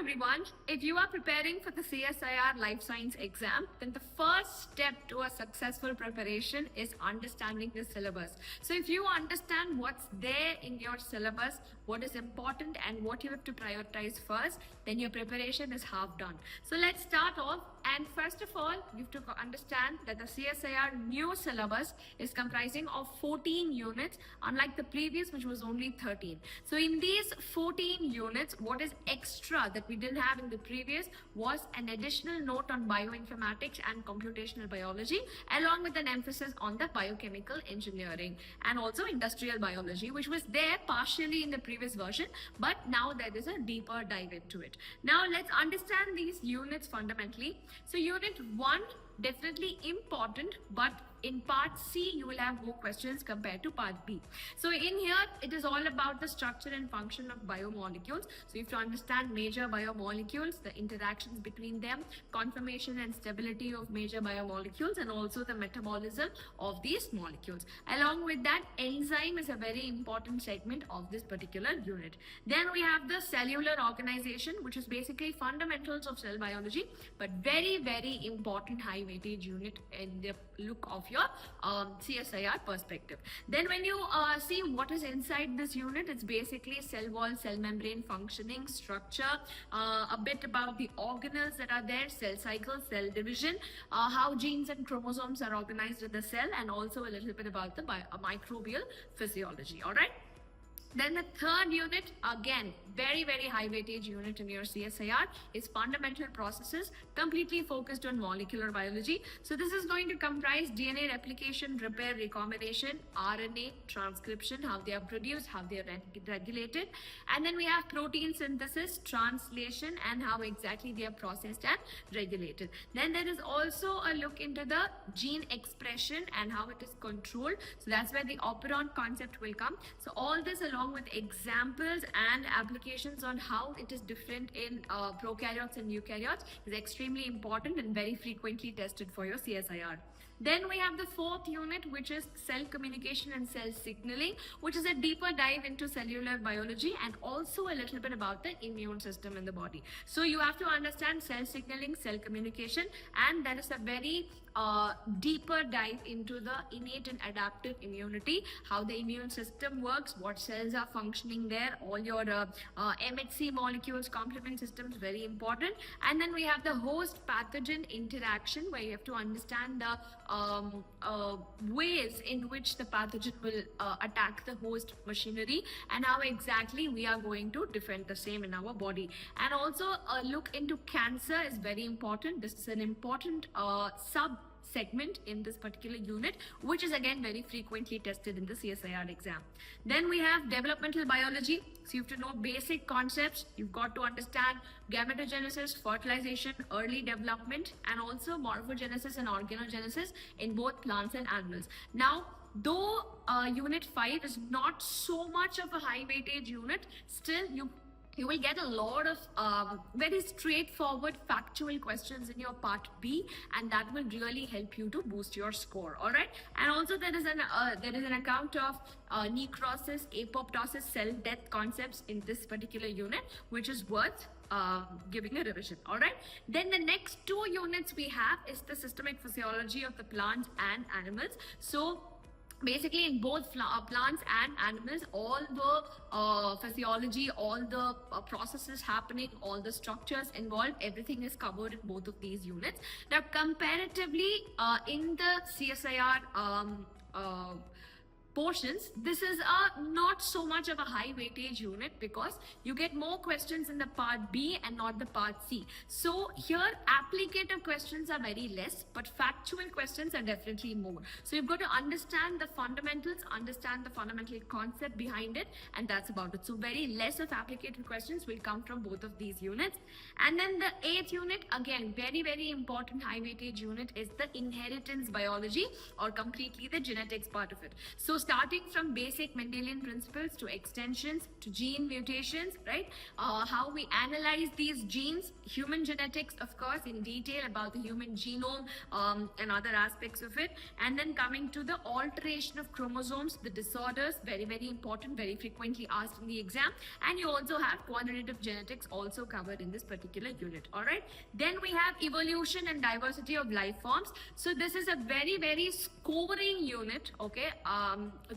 everyone. If you are preparing for the CSIR Life Science exam, then the first step to a successful preparation is understanding the syllabus. So if you understand what's there in your syllabus, what is important and what you have to prioritize first, then your preparation is half done. So let's start off. And first of all, you have to understand that the CSIR new syllabus is comprising of 14 units, unlike the previous, which was only 13. So in these 14 units, what is extra that we didn't have in the previous was an additional note on bioinformatics and computational biology, along with an emphasis on the biochemical engineering and also industrial biology, which was there partially in the previous version, but now there is a deeper dive into it. Now let's understand these units fundamentally. So unit 1, definitely important, but in part C, you will have more questions compared to part B. So in here, it is all about the structure and function of biomolecules. So you have to understand major biomolecules, the interactions between them, conformation and stability of major biomolecules, and also the metabolism of these molecules. Along with that, enzyme is a very important segment of this particular unit. Then we have the cellular organization, which is basically fundamentals of cell biology, but very, very important high weightage unit in the look of your CSIR perspective. Then when you see what is inside this unit, it's basically cell wall, cell membrane functioning, structure, a bit about the organelles that are there, cell cycle, cell division, how genes and chromosomes are organized in the cell, and also a little bit about the microbial physiology. All right. Then the third unit, again, very, very high weightage unit in your CSIR, is fundamental processes, completely focused on molecular biology. So this is going to comprise DNA replication, repair, recombination, RNA transcription, how they are produced, how they are regulated. And then we have protein synthesis, translation, and how exactly they are processed and regulated. Then there is also a look into the gene expression and how it is controlled. So that's where the operon concept will come. So all this along with examples and applications on how it is different in prokaryotes and eukaryotes is extremely important and very frequently tested for your CSIR. Then we have the fourth unit, which is cell communication and cell signaling, which is a deeper dive into cellular biology and also a little bit about the immune system in the body. So you have to understand cell signaling, cell communication, and there is a very deeper dive into the innate and adaptive immunity, how the immune system works, what cells are functioning there, all your MHC molecules, complement systems, very important. And then we have the host pathogen interaction, where you have to understand the ways in which the pathogen will attack the host machinery and how exactly we are going to defend the same in our body. And also a look into cancer is very important. This is an important sub segment in this particular unit, which is again very frequently tested in the CSIR exam. Then we have developmental biology. So you have to know basic concepts. You've got to understand gametogenesis, fertilization, early development, and also morphogenesis and organogenesis in both plants and animals. Now, though unit 5 is not so much of a high weightage unit, still you will get a lot of very straightforward factual questions in your part B, and that will really help you to boost your score. All right. And also there is an account of necrosis, apoptosis, cell death concepts in this particular unit, which is worth giving a revision. All right. Then the next 2 units we have is the systemic physiology of the plants and animals. So basically in both plants and animals, all the physiology, all the processes happening, all the structures involved, everything is covered in both of these units. Now comparatively in the CSIR portions, this is not so much of a high weightage unit because you get more questions in the part B and not the part C. So here applicative questions are very less, but factual questions are definitely more. So you've got to understand the fundamentals, understand the fundamental concept behind it, and that's about it. So very less of applicative questions will come from both of these units. And then the 8th unit, again very, very important high weightage unit, is the inheritance biology or completely the genetics part of it. So starting from basic Mendelian principles to extensions to gene mutations, right? How we analyze these genes, human genetics, of course, in detail about the human genome and other aspects of it. And then coming to the alteration of chromosomes, the disorders, very, very important, very frequently asked in the exam. And you also have quantitative genetics also covered in this particular unit, all right? Then we have evolution and diversity of life forms. So this is a very, very scoring unit, okay?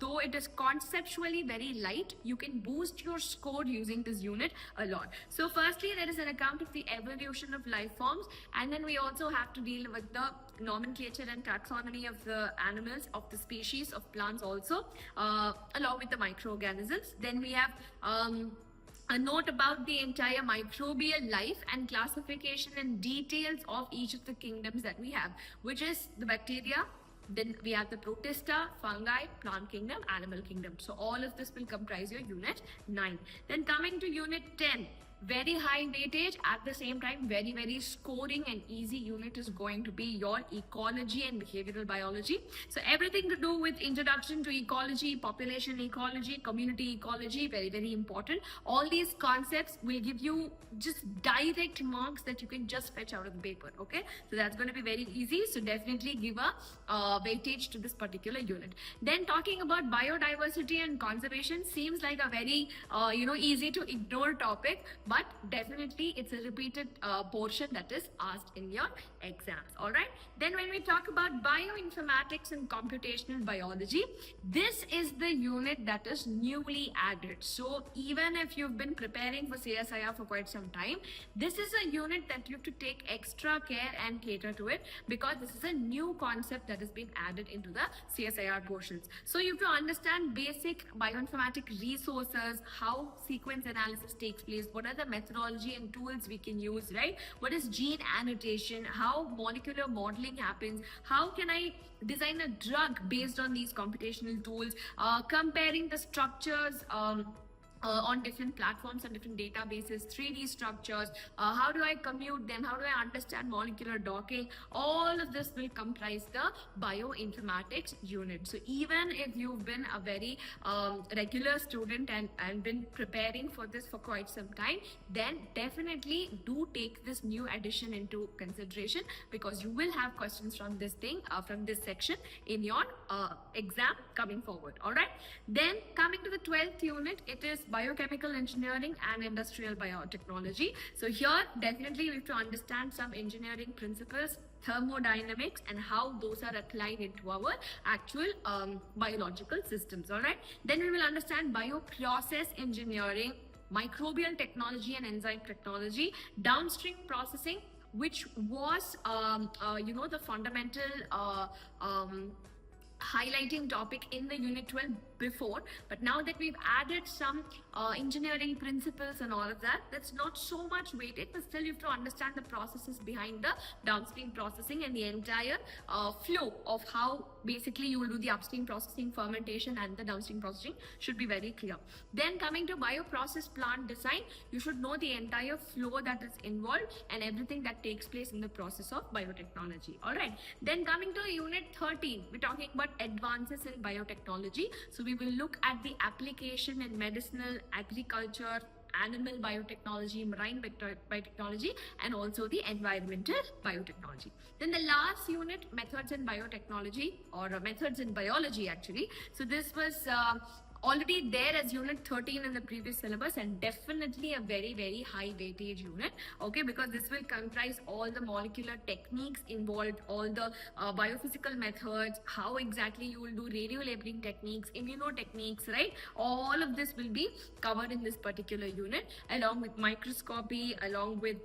Though it is conceptually very light, you can boost your score using this unit a lot. So firstly, there is an account of the evolution of life forms, and then we also have to deal with the nomenclature and taxonomy of the animals, of the species, of plants also, along with the microorganisms. Then we have a note about the entire microbial life and classification and details of each of the kingdoms that we have, which is the bacteria. Then we have the protista, fungi, plant kingdom, animal kingdom. So all of this will comprise your unit 9. Then coming to unit 10, very high weightage, at the same time very, very scoring and easy unit is going to be your ecology and behavioral biology. So everything to do with introduction to ecology, population ecology, community ecology, very, very important. All these concepts will give you just direct marks that you can just fetch out of the paper, okay? So that's going to be very easy. So definitely give a weightage to this particular unit. Then talking about biodiversity and conservation seems like a very, easy to ignore topic, but definitely it's a repeated portion that is asked in your exams, all right? Then when we talk about bioinformatics and computational biology, this is the unit that is newly added. So even if you've been preparing for CSIR for quite some time, this is a unit that you have to take extra care and cater to it, because this is a new concept that has been added into the CSIR portions. So you have to understand basic bioinformatic resources, how sequence analysis takes place, what are the methodology and tools we can use, right? What is gene annotation, how molecular modeling happens, how can I design a drug based on these computational tools, comparing the structures on different platforms and different databases, 3D structures, how do I commute them, how do I understand molecular docking, all of this will comprise the bioinformatics unit. So even if you've been a very regular student and been preparing for this for quite some time, then definitely do take this new addition into consideration, because you will have questions from this thing, from this section in your exam coming forward, all right? Then coming to the 12th unit, it is biochemical engineering and industrial biotechnology. So here definitely we have to understand some engineering principles, thermodynamics, and how those are applied into our actual biological systems, all right? Then we will understand bioprocess engineering, microbial technology and enzyme technology, downstream processing, which was the fundamental highlighting topic in the unit 12 before, but now that we've added some engineering principles and all of that, that's not so much weighted, but still you have to understand the processes behind the downstream processing and the entire flow of how basically you will do the upstream processing, fermentation, and the downstream processing should be very clear. Then coming to bioprocess plant design, you should know the entire flow that is involved and everything that takes place in the process of biotechnology, all right? Then coming to unit 13, we're talking about advances in biotechnology. So we will look at the application in medicinal, agriculture, animal biotechnology, marine biotechnology, and also the environmental biotechnology. Then the last unit, methods in biotechnology, or methods in biology actually. So this was already there as unit 13 in the previous syllabus, and definitely a very, very high weightage unit, okay, because this will comprise all the molecular techniques involved, all the biophysical methods, how exactly you will do radio labeling techniques, immunotechniques, right? All of this will be covered in this particular unit, along with microscopy, along with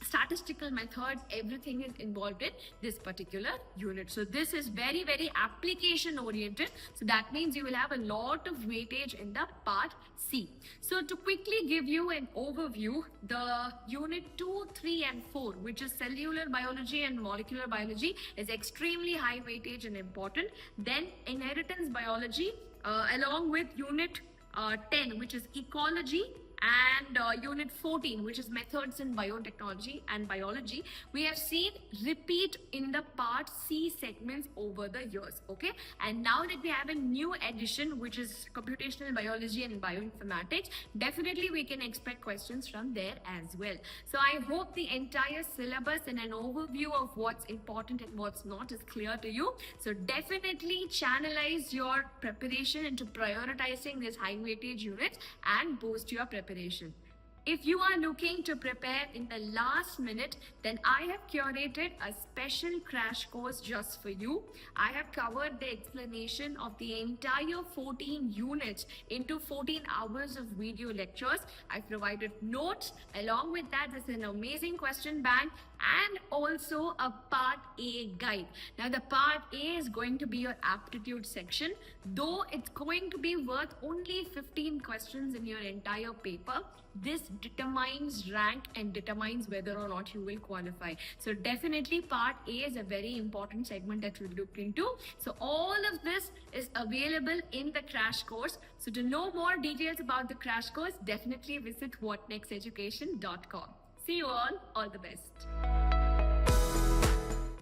statistical methods, everything is involved in this particular unit. So this is very, very application oriented. So that means you will have a lot of weightage in the part C. So to quickly give you an overview, the unit 2, 3 and 4, which is cellular biology and molecular biology, is extremely high weightage and important. Then inheritance biology, along with unit 10, which is ecology and unit 14, which is methods in biotechnology and biology, we have seen repeat in the part C segments over the years. Okay, and now that we have a new edition, which is computational biology and bioinformatics, definitely we can expect questions from there as well. So I hope the entire syllabus and an overview of what's important and what's not is clear to you. So definitely channelize your preparation into prioritizing these high weightage units and boost your preparation. If you are looking to prepare in the last minute, then I have curated a special crash course just for you. I have covered the explanation of the entire 14 units into 14 hours of video lectures. I've provided notes. Along with that, there's an amazing question bank and also a part A guide. Now the part A is going to be your aptitude section, though it's going to be worth only 15 questions in your entire paper. This determines rank and determines whether or not you will qualify. So definitely part A is a very important segment that we'll look into. So all of this is available in the crash course. So to know more details about the crash course, definitely visit whatnexteducation.com. See you all the best.